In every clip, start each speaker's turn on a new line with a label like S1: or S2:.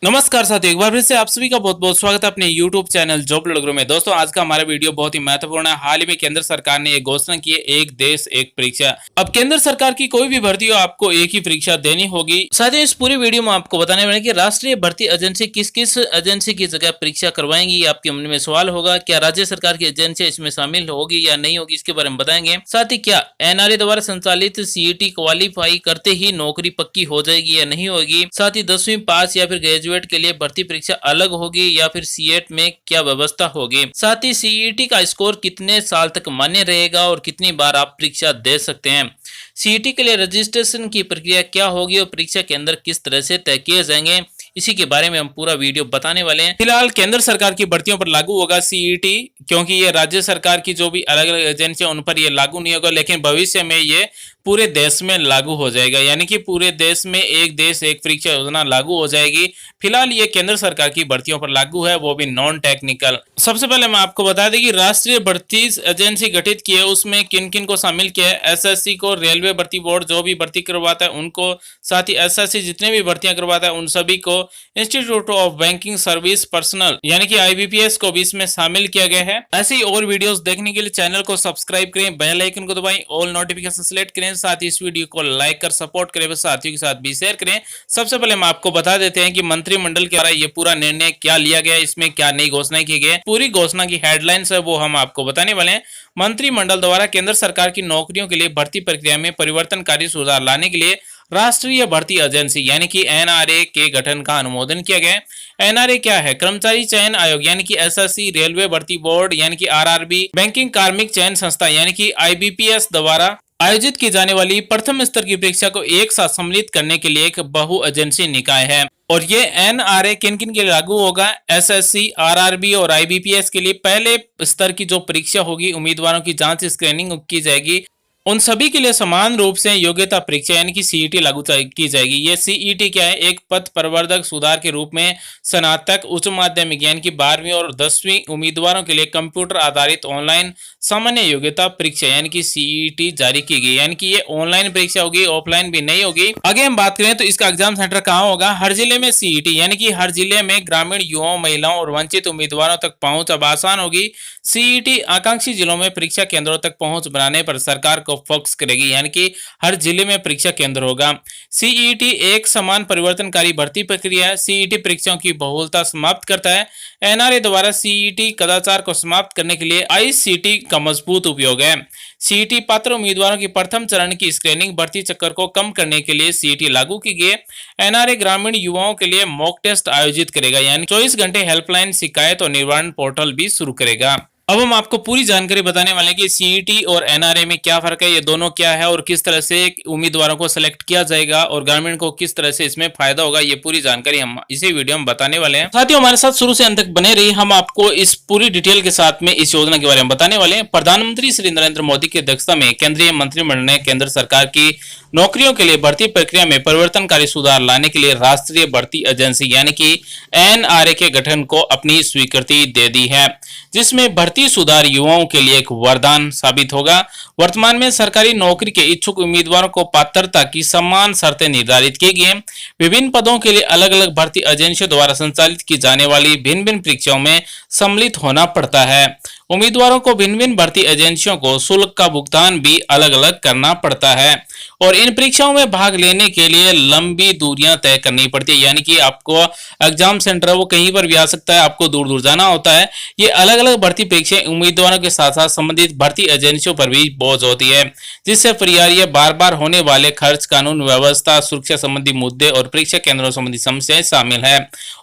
S1: नमस्कार साथियों, एक बार फिर से आप सभी का बहुत बहुत स्वागत है अपने YouTube चैनल जॉब लड़कों में। दोस्तों, आज का हमारा वीडियो बहुत ही महत्वपूर्ण है। हाल ही में केंद्र सरकार ने एक घोषणा की है, एक देश एक परीक्षा। अब केंद्र सरकार की कोई भी भर्ती हो, आपको एक ही परीक्षा देनी होगी। साथियों, इस पूरी वीडियो में आपको बताने वाले कि राष्ट्रीय भर्ती एजेंसी किस किस एजेंसी की जगह परीक्षा करवाएंगी। आपके मन में सवाल होगा, क्या राज्य सरकार की एजेंसी इसमें शामिल होगी या नहीं होगी, इसके बारे में बताएंगे। साथ ही क्या एनआरए द्वारा संचालित सीईटी क्वालिफाई करते ही नौकरी पक्की हो जाएगी या नहीं होगी। साथ ही 10वीं पास या फिर ग्रेजुएट के लिए भर्ती परीक्षा अलग होगी या फिर सीएट में क्या व्यवस्था होगी। साथ ही सीईटी का स्कोर कितने साल तक मान्य रहेगा और कितनी बार आप परीक्षा दे सकते हैं। सीईटी के लिए रजिस्ट्रेशन की प्रक्रिया क्या होगी और परीक्षा के अंदर किस तरह से तय किए जाएंगे, इसी के बारे में हम पूरा वीडियो बताने वाले हैं। फिलहाल केंद्र सरकार की भर्तियों पर लागू होगा सीईटी, क्योंकि ये राज्य सरकार की जो भी अलग अलग एजेंसियां उन पर ये लागू नहीं होगा, लेकिन भविष्य में ये पूरे देश में लागू हो जाएगा। यानी कि पूरे देश में एक देश एक परीक्षा योजना लागू हो जाएगी। फिलहाल ये केंद्र सरकार की भर्तियों पर लागू है, वो भी नॉन टेक्निकल। सबसे पहले मैं आपको बता दें कि राष्ट्रीय भर्ती एजेंसी गठित की है, उसमें किन किन को शामिल किया है। एसएससी को, रेलवे भर्ती बोर्ड जो भी भर्ती करवाता है उनको, साथ ही एसएससी जितने भी भर्तियां करवाता है उन सभी को, institute of banking service personal यानी कि आईबीपीएस को भी इसमें शामिल किया गया है। ऐसे ही और वीडियोस देखने के लिए चैनल को सब्सक्राइब करें, बेल आइकन को दबाएं, ऑल नोटिफिकेशन सेलेक्ट करें, साथ ही इस वीडियो को लाइक कर सपोर्ट करें, साथियों के साथ भी शेयर करें। सबसे पहले हम आपको बता देते हैं कि मंत्रिमंडल के द्वारा ये पूरा निर्णय क्या लिया गया है, इसमें क्या नई घोषणा की गई है। पूरी घोषणा की हेडलाइंस है वो हम आपको बताने वाले हैं। मंत्रिमंडल द्वारा केंद्र सरकार की नौकरियों के लिए भर्ती प्रक्रिया में परिवर्तनकारी सुधार लाने के लिए राष्ट्रीय भर्ती एजेंसी यानी कि एनआरए के गठन का अनुमोदन किया गया है। एनआरए क्या है? कर्मचारी चयन आयोग यानी कि एसएससी, रेलवे भर्ती बोर्ड यानी कि आरआरबी, बैंकिंग कार्मिक चयन संस्था यानी कि आईबीपीएस द्वारा आयोजित की जाने वाली प्रथम स्तर की परीक्षा को एक साथ सम्मिलित करने के लिए एक बहु एजेंसी निकाय है। और ये एनआरए किन किन के लिए लागू होगा? एसएससी, आरआरबी और आईबीपीएस के लिए पहले स्तर की जो परीक्षा होगी, उम्मीदवारों की जांच स्क्रीनिंग की जाएगी, उन सभी के लिए समान रूप से योग्यता परीक्षा यानी कि सीईटी लागू की जाएगी। ये सीईटी क्या है? एक पथ प्रवर्धक सुधार के रूप में स्नातक, उच्च माध्यमिक यानी कि 12वीं और 10वीं उम्मीदवारों के लिए कंप्यूटर आधारित ऑनलाइन सामान्य योग्यता परीक्षा यानी कि सीईटी जारी की गई। यानी कि ये ऑनलाइन परीक्षा होगी, ऑफलाइन भी नहीं होगी। आगे हम बात करें तो इसका एग्जाम सेंटर कहाँ होगा? हर जिले में सीईटी यानी कि हर जिले में ग्रामीण युवाओं, महिलाओं और वंचित उम्मीदवारों तक पहुंच अब आसान होगी। सीईटी आकांक्षी जिलों में परीक्षा केंद्रों तक पहुंच बनाने पर सरकार को फोकस करेगी, यानी कि हर जिले में परीक्षा केंद्र होगा। सीईटी एक समान परिवर्तनकारी भर्ती प्रक्रिया है। सीईटी परीक्षाओं की बहुलता समाप्त करता है। एनआरए द्वारा सीईटी कदाचार को समाप्त करने के लिए आईसीटी का मजबूत उपयोग है। सीईटी पात्र उम्मीदवारों की प्रथम चरण की स्क्रीनिंग भर्ती चक्कर को कम करने के लिए सीईटी लागू की गई। एनआरए ग्रामीण युवाओं के लिए मॉक टेस्ट आयोजित करेगा, यानी 24 घंटे हेल्पलाइन शिकायत और निवारण पोर्टल भी शुरू करेगा। अब हम आपको पूरी जानकारी बताने वाले हैं कि सीईटी और एनआरए में क्या फर्क है, ये दोनों क्या है और किस तरह से उम्मीदवारों को सिलेक्ट किया जाएगा और ग्रामीण को किस तरह से इसमें फायदा होगा, ये पूरी जानकारी हम इसी वीडियो में बताने वाले हैं। साथियों, हमारे साथ शुरू से अंत तक बने रहिए, हम आपको इस पूरी डिटेल के साथ में इस योजना के बारे में बताने वाले हैं। प्रधानमंत्री श्री नरेंद्र मोदी की अध्यक्षता में केंद्रीय मंत्रिमंडल ने केंद्र सरकार की नौकरियों के लिए भर्ती प्रक्रिया में परिवर्तनकारी सुधार लाने के लिए राष्ट्रीय भर्ती एजेंसी यानी कि एनआरए के गठन को अपनी स्वीकृति दे दी है, जिसमें भर्ती सुधार युवाओं के लिए एक वरदान साबित होगा। वर्तमान में सरकारी नौकरी के इच्छुक उम्मीदवारों को पात्रता की समान शर्तें निर्धारित की गई हैं। विभिन्न पदों के लिए अलग अलग भर्ती एजेंसियों द्वारा संचालित की जाने वाली भिन्न भिन्न परीक्षाओं में सम्मिलित होना पड़ता है। उम्मीदवारों को भिन्न भिन्न भर्ती एजेंसियों को शुल्क का भुगतान भी अलग अलग करना पड़ता है और इन परीक्षाओं में भाग लेने के लिए लंबी दूरियां तय करनी पड़ती है। यानी कि आपको एग्जाम सेंटर वो कहीं पर भी आ सकता है, आपको दूर दूर जाना होता है। ये अलग अलग भर्ती परीक्षाएं उम्मीदवारों के साथ साथ संबंधित भर्ती एजेंसियों पर भी बोझ होती है, जिससे परिवार बार बार होने वाले खर्च, कानून व्यवस्था, सुरक्षा संबंधी मुद्दे और परीक्षा केंद्रों संबंधी समस्याएं शामिल है।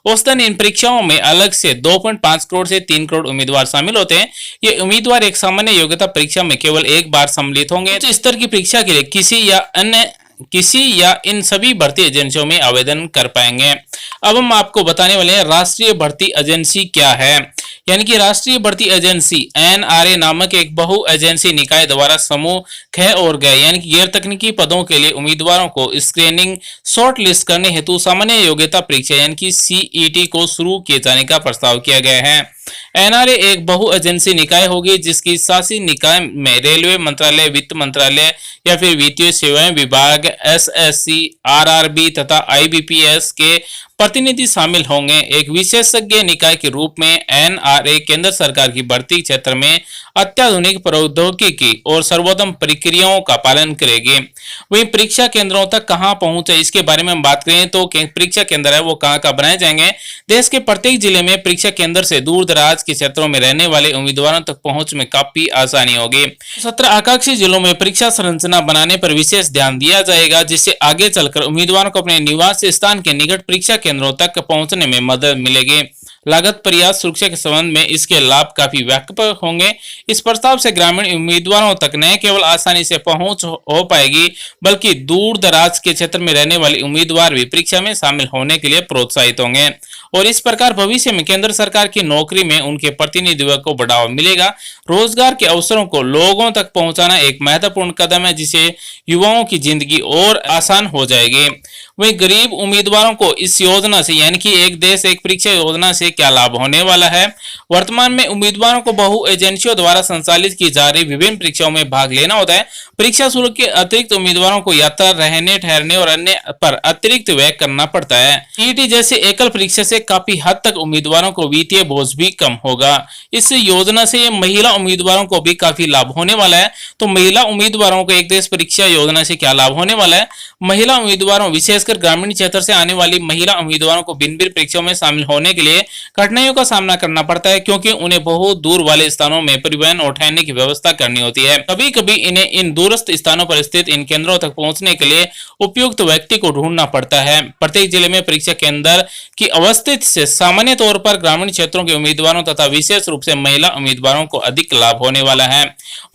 S1: औसतन इन परीक्षाओं में अलग से 2.5 करोड़ से 3 करोड़ उम्मीदवार शामिल होते हैं। ये उम्मीदवार एक सामान्य योग्यता परीक्षा में केवल एक बार सम्मिलित होंगे। उच्च स्तर की परीक्षा के लिए किसी या इन सभी भर्ती एजेंसियों में आवेदन कर पाएंगे। अब हम आपको बताने वाले हैं राष्ट्रीय भर्ती एजेंसी क्या है। यानी कि राष्ट्रीय भर्ती एजेंसी एनआरए नामक एक बहु एजेंसी निकाय द्वारा समूह ख और ग यानी कि गैर तकनीकी पदों के लिए उम्मीदवारों को स्क्रीनिंग शॉर्ट लिस्ट करने हेतु सामान्य योग्यता परीक्षा यानी कि सीईटी को शुरू किए जाने का प्रस्ताव किया गया है। एनआरए एक बहु एजेंसी निकाय होगी जिसकी शासी निकाय में रेलवे मंत्रालय, वित्त मंत्रालय या फिर वित्तीय सेवाएं विभाग, एसएससी, आरआरबी तथा आईबीपीएस के प्रतिनिधि शामिल होंगे। एक विशेषज्ञ निकाय के रूप में एनआरए केंद्र सरकार की भर्ती क्षेत्र में अत्याधुनिक प्रौद्योगिकी और सर्वोत्तम प्रक्रियाओं का पालन करेगी। वहीं परीक्षा केंद्रों तक कहां पहुंचे, इसके बारे में हम बात करें तो परीक्षा केंद्र है वो कहां बनाए जाएंगे। देश के प्रत्येक जिले में परीक्षा केंद्र से दूर दराज के क्षेत्रों में रहने वाले उम्मीदवारों तक पहुंच में काफी आसानी होगी। 17 आकांक्षी जिलों में परीक्षा संरचना बनाने पर विशेष ध्यान दिया जाएगा, जिससे आगे चलकर उम्मीदवारों को अपने निवास स्थान के निकट परीक्षा केंद्रों तक पहुंचने में मदद मिलेगी। लागत, प्रयास, सुरक्षा के संबंध में इसके लाभ काफी व्यापक होंगे। इस प्रस्ताव से ग्रामीण उम्मीदवारों तक न केवल आसानी से पहुंच हो पाएगी, बल्कि दूर दराज के क्षेत्र में रहने वाले उम्मीदवार भी परीक्षा में शामिल होने के लिए प्रोत्साहित होंगे और इस प्रकार भविष्य में केंद्र सरकार की नौकरी में उनके प्रतिनिधित्व को बढ़ावा मिलेगा। रोजगार के अवसरों को लोगों तक पहुंचाना एक महत्वपूर्ण कदम है, जिससे युवाओं की जिंदगी और आसान हो जाएगी। वहीं गरीब उम्मीदवारों को इस योजना से यानी कि एक देश एक परीक्षा योजना से क्या लाभ होने वाला है। वर्तमान में उम्मीदवारों को बहु एजेंसियों द्वारा संचालित की जा रही विभिन्न परीक्षाओं में भाग लेना होता है। परीक्षा शुल्क के अतिरिक्त उम्मीदवारों को यात्रा, रहने, ठहरने और अन्य पर अतिरिक्त व्यय करना पड़ता है। सीईटी जैसे एकल परीक्षा से काफी हद तक उम्मीदवारों को वित्तीय बोझ भी कम होगा। इस योजना से महिला उम्मीदवारों को भी काफी लाभ होने वाला है। तो महिला उम्मीदवारों को एक देश परीक्षा योजना से क्या लाभ होने वाला है। महिला उम्मीदवारों, विशेषकर ग्रामीण क्षेत्र से आने वाली महिला उम्मीदवारों को भिन्न भिन्न परीक्षाओं में शामिल होने के लिए कठिनाइयों का सामना करना पड़ता है, क्योंकि उन्हें बहुत दूर वाले स्थानों में परिवहन और ठहरने की व्यवस्था करनी होती है। कभी कभी इन्हें इन दूरस्थ स्थानों पर स्थित इन केंद्रों तक पहुंचने के लिए उपयुक्त व्यक्ति को ढूंढना पड़ता है। प्रत्येक जिले में परीक्षा केंद्र की अवस्थित से सामान्य तौर पर ग्रामीण क्षेत्रों के उम्मीदवारों तथा विशेष रूप से महिला उम्मीदवारों को अधिक लाभ होने वाला है।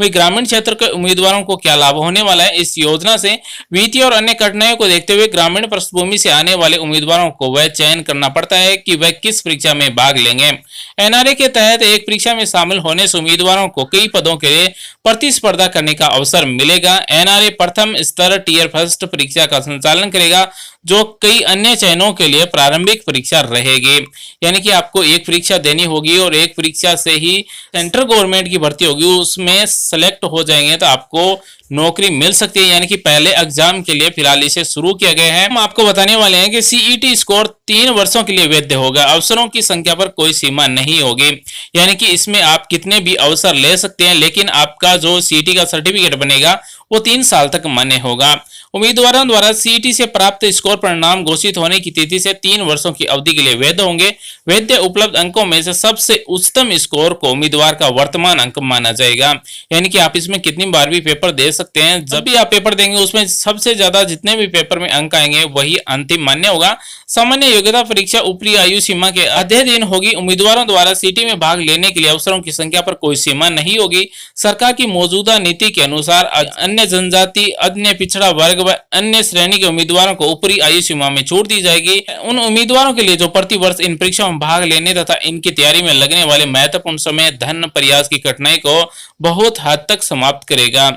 S1: वही ग्रामीण क्षेत्र के उम्मीदवारों को क्या लाभ होने वाला है। इस योजना से वित्तीय और अन्य कठिनाइयों को देखते हुए ग्रामीण पृष्ठभूमि से आने वाले उम्मीदवारों को वह चयन करना पड़ता है कि वह किस परीक्षा में भाग लेंगे। एनआरए के तहत एक परीक्षा में शामिल होने से उम्मीदवारों को कई पदों के लिए प्रतिस्पर्धा करने का अवसर मिलेगा। एनआरए प्रथम स्तर टीयर फर्स्ट परीक्षा का संचालन करेगा, जो कई अन्य चयनों के लिए प्रारंभिक परीक्षा रहेगी। यानी कि आपको एक परीक्षा देनी होगी और एक परीक्षा से ही सेंट्रल गवर्नमेंट की भर्ती होगी, उसमें सेलेक्ट हो जाएंगे तो आपको नौकरी मिल सकती है। यानी कि पहले एग्जाम के लिए फिलहाल इसे शुरू किया गया है। हम आपको बताने वाले हैं कि सीईटी स्कोर 3 वर्षों के लिए वैध होगा। अवसरों की संख्या पर कोई सीमा नहीं होगी, यानी कि इसमें आप कितने भी अवसर ले सकते हैं, लेकिन आपका जो सीईटी का सर्टिफिकेट बनेगा वो 3 साल तक मान्य होगा। उम्मीदवारों द्वारा सीईटी से प्राप्त स्कोर परिणाम घोषित होने की तिथि से 3 वर्षों की अवधि के लिए वैध होंगे। वैध उपलब्ध अंकों में से सबसे उच्चतम स्कोर को उम्मीदवार का वर्तमान अंक माना जाएगा। यानी कि आप इसमें कितनी बार भी पेपर दे सकते हैं, जब भी आप पेपर देंगे उसमें सबसे ज्यादा जितने भी पेपर में अंक आएंगे वही अंतिम मान्य होगा। सामान्य योग्यता परीक्षा ऊपरी आयु सीमा के अध्ययन होगी। उम्मीदवारों द्वारा सीईटी में भाग लेने के लिए अवसरों की संख्या पर कोई सीमा नहीं होगी। सरकार की मौजूदा नीति के अनुसार अन्य जनजाति, अन्य पिछड़ा वर्ग व अन्य श्रेणी के उम्मीदवारों को ऊपरी आयु सीमा में छूट दी जाएगी। उन उम्मीदवारों के लिए जो प्रति वर्ष इन परीक्षाओं में भाग लेने तथा इनकी तैयारी में लगने वाले महत्वपूर्ण समय, धन, प्रयास की कठिनाई को बहुत हद तक समाप्त करेगा।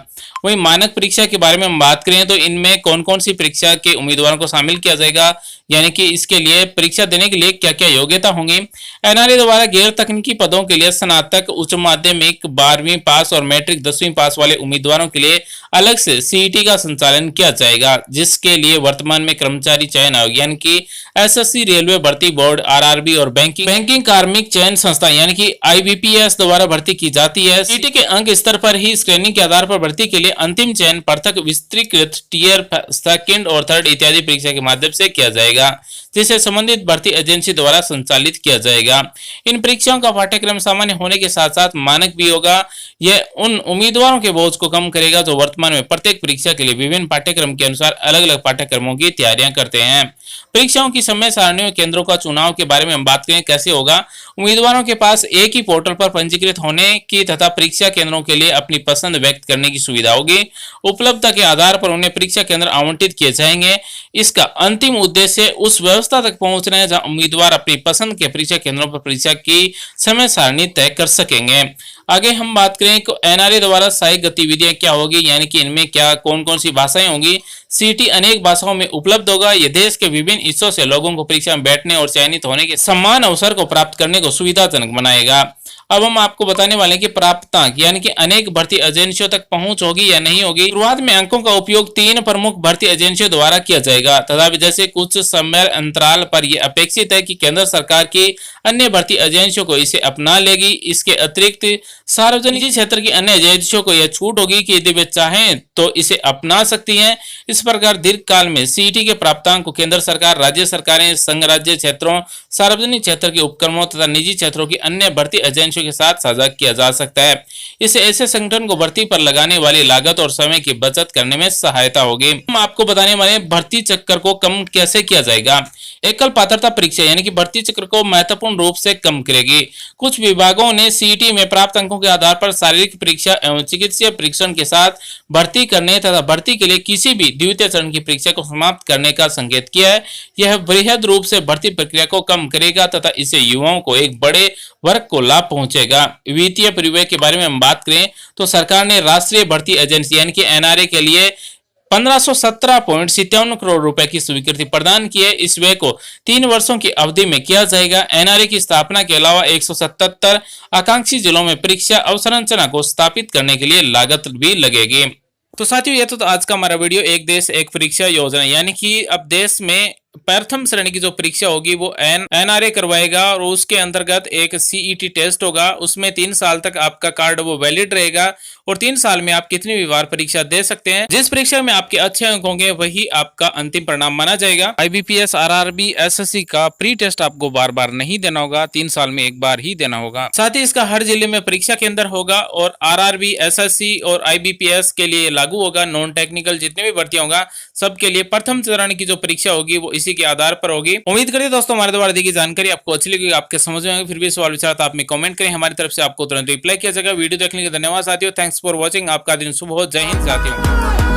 S1: वही मानक परीक्षा के बारे में हम बात करें तो इनमें कौन कौन सी परीक्षा के उम्मीदवारों को शामिल किया जाएगा, यानी कि इसके लिए परीक्षा देने के लिए क्या क्या योग्यता होंगी। एनआरए द्वारा गैर तकनीकी पदों के लिए स्नातक, उच्च माध्यमिक 12वीं पास और मैट्रिक 10वीं पास वाले उम्मीदवारों के लिए अलग से सीईटी का संचालन किया जाएगा, जिसके लिए वर्तमान में कर्मचारी चयन आयोग यानी कि एसएससी, रेलवे भर्ती बोर्ड, आरआरबी और बैंकिंग कार्मिक चयन संस्था यानी कि आईबीपीएस द्वारा भर्ती की जाती है। सीईटी के अंक स्तर पर ही स्क्रीनिंग के आधार पर भर्ती के लिए अंतिम चयन पृथक विस्तृत टीयर सेकंड और थर्ड इत्यादि परीक्षा के माध्यम से किया जाएगा, जिसे संबंधित भर्ती एजेंसी द्वारा संचालित किया जाएगा। इन परीक्षाओं का पाठ्यक्रम सामान्य होने के साथ साथ मानक भी होगा। यह उन उम्मीदवारों के बोझ को कम करेगा जो वर्तमान में प्रत्येक परीक्षा के लिए विभिन्न पाठ्यक्रम के अनुसार अलग अलग पाठ्यक्रमों की तैयारियां करते हैं। परीक्षाओं की समय सारणी और केंद्रों का चुनाव के बारे में हम बात करें कैसे होगा। उम्मीदवारों के पास एक ही पोर्टल पर पंजीकृत होने की तथा परीक्षा केंद्रों के लिए अपनी पसंद व्यक्त करने की सुविधा होगी। उपलब्धता के आधार पर उन्हें परीक्षा केंद्र आवंटित किए जाएंगे। इसका अंतिम उद्देश्य उस व्यवस्था तक पहुंचना है जहां उम्मीदवार अपनी पसंद के परीक्षा केंद्रों पर परीक्षा की समय सारणी तय कर सकेंगे। आगे हम बात करें कि एनआरए द्वारा सहायक गतिविधियां क्या होगी, यानी कि इनमें क्या कौन कौन सी भाषाएं होंगी। सीईटी अनेक भाषाओं में उपलब्ध होगा। यह देश के विभिन्न हिस्सों से लोगों को परीक्षा में बैठने और चयनित होने के समान अवसर को प्राप्त करने को सुविधाजनक बनाएगा। अब हम आपको बताने वाले हैं कि प्राप्तांक यानी कि अनेक भर्ती एजेंसियों तक पहुंच होगी या नहीं होगी। शुरुआत में अंकों का उपयोग 3 प्रमुख भर्ती एजेंसियों द्वारा किया जाएगा तथा जैसे कुछ समय अंतराल पर यह अपेक्षित है कि केंद्र सरकार की अन्य भर्ती एजेंसियों को इसे अपना लेगी। इसके अतिरिक्त सार्वजनिक क्षेत्र की अन्य एजेंसियों को यह छूट होगी कि यदि वे चाहें तो इसे अपना सकती हैं। इस प्रकार दीर्घकाल में सीईटी के प्राप्तांक को केंद्र सरकार, राज्य सरकारें, संघ राज्य क्षेत्रों, सार्वजनिक क्षेत्र के उपक्रमों तथा निजी क्षेत्रों की अन्य भर्ती एजेंसियों के साथ साझा किया जा सकता है। इससे ऐसे संगठन को भर्ती पर लगाने वाली लागत और समय की बचत करने में सहायता होगी। हम आपको बताने वाले भर्ती चक्कर को कम कैसे किया जाएगा। एकल पात्रता परीक्षा यानी कि भर्ती चक्र को महत्वपूर्ण रूप से कम करेगी। कुछ विभागों ने सीईटी में प्राप्त अंकों के आधार पर शारीरिक परीक्षा एवं चिकित्सीय परीक्षण के साथ भर्ती करने तथा भर्ती के लिए किसी भी द्वितीय चरण की परीक्षा को समाप्त करने का संकेत किया है। यह बृहद रूप से भर्ती प्रक्रिया को कम करेगा तथा इससे युवाओं को एक बड़े वर्ग को लाभ पहुंचेगा। वित्तीय परिव्यय के बारे में हम बात करें तो सरकार ने राष्ट्रीय भर्ती एजेंसी यानी कि एनआरए के लिए 1517.57 करोड़ रुपए की स्वीकृति प्रदान की है। इस व्यय को 3 वर्षों की अवधि में किया जाएगा। एनआरए की स्थापना के अलावा 177 आकांक्षी जिलों में परीक्षा अवसंरचना को स्थापित करने के लिए लागत भी लगेगी। तो साथियों, ये तो आज का हमारा वीडियो एक देश एक परीक्षा योजना यानी कि अब देश में प्रथम श्रेणी की जो परीक्षा होगी वो एनआरए करवाएगा और उसके अंतर्गत एक सीईटी टेस्ट होगा। उसमें 3 साल तक आपका कार्ड वो वैलिड रहेगा और 3 साल में आप कितनी भी बार परीक्षा दे सकते हैं। जिस परीक्षा में आपके अच्छे अंक होंगे वही आपका अंतिम परिणाम माना जाएगा। आईबीपीएस, आरआरबी, एसएससी का प्री टेस्ट आपको बार बार नहीं देना होगा, 3 साल में एक बार ही देना होगा। साथ ही इसका हर जिले में परीक्षा केंद्र होगा और आरआरबी, एसएससी और आईबीपीएस के लिए लागू होगा। नॉन टेक्निकल जितने भी भर्ती होगा सबके लिए प्रथम चरण की जो परीक्षा होगी वो इसी के आधार पर होगी। उम्मीद करिए दोस्तों हमारे द्वारा दी गई जानकारी आपको अच्छी लगी, आपके समझ में आएगी। फिर भी सवाल विचार तो आप में कमेंट करें, हमारी तरफ से आपको तुरंत रिप्लाई किया जाएगा। वीडियो देखने के लिए धन्यवाद साथियों। Thanks for watching. आपका दिन शुभ हो। जय हिंद साथियों।